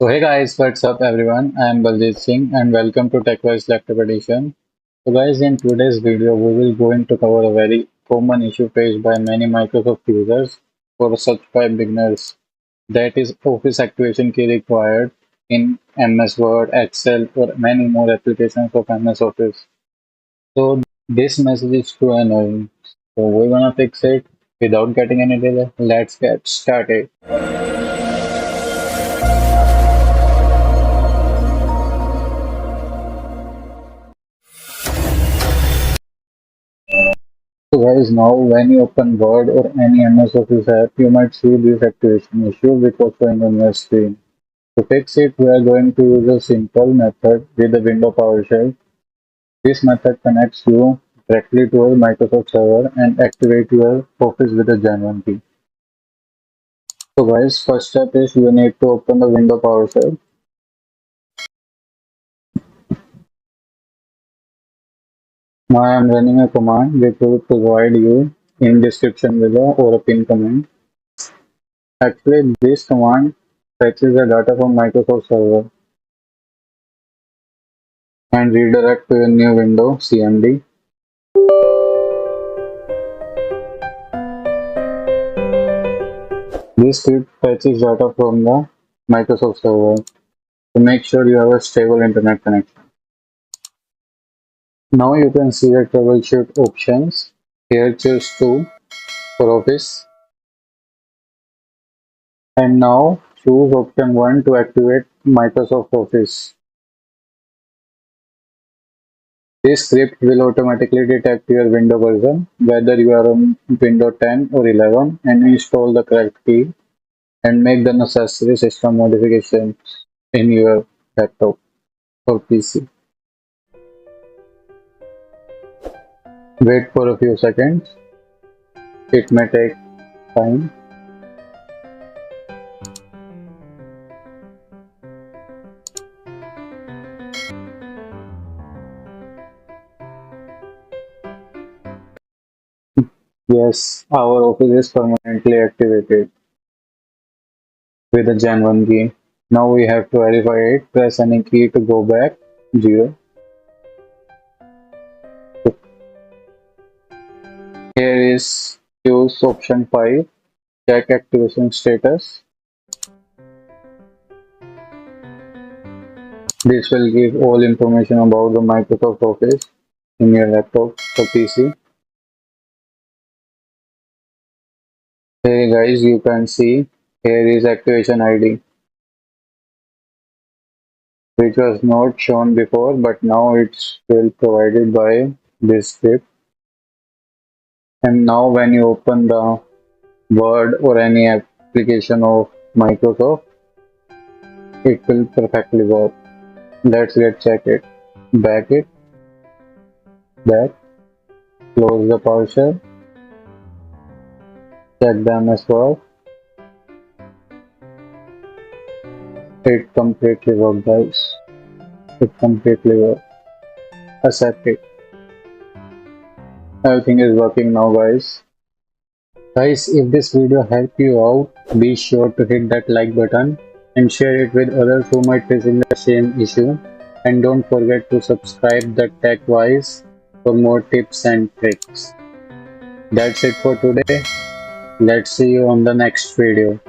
So hey guys, what's up everyone? I am Baljeet Singh and welcome to TechWise Laptop Edition. So guys, in today's video, we will going to cover a very common issue faced by many Microsoft users for such by beginners. That is Office activation key required in MS Word, Excel or many more applications of MS Office. So this message is too annoying. So we're gonna fix it without getting any delay. Let's get started. So guys, now when you open Word or any MS Office app, you might see this activation issue which was showing on your screen. To fix it, we are going to use a simple method with the window PowerShell. This method connects you directly to a Microsoft server and activate your Office with a Gen1 key. So guys, first step is you need to open the window PowerShell. Now I am running a command which will provide you in description below or a pin command. Actually, this command fetches the data from Microsoft server and redirect to a new window CMD. This script fetches data from the Microsoft server to make sure you have a stable internet connection. Now you can see the troubleshoot options. Here choose 2 for Office and now choose option 1 to activate Microsoft Office. This script will automatically detect your window version, whether you are on Windows 10 or 11, and install the correct key and make the necessary system modifications in your laptop or PC. Wait for a few seconds. It may take time. Yes, our Office is permanently activated with a Gen1 key. Now we have to verify it. Press any key to go back. 0. Here is choose option 5. Check activation status. This will give all information about the Microsoft Office in your laptop or PC. Here guys, you can see here is activation ID, which was not shown before, but now it's still provided by this script. And now when you open the Word or any application of Microsoft, it will perfectly work. Let's get check it. Back, close the PowerShell, check the MS Word. It completely worked guys. It completely worked. Accept it. Everything is working now guys. Guys, if this video helped you out, be sure to hit that like button and share it with others who might facing the same issue. And don't forget to subscribe the TechWise for more tips and tricks. That's it for today. Let's see you on the next video.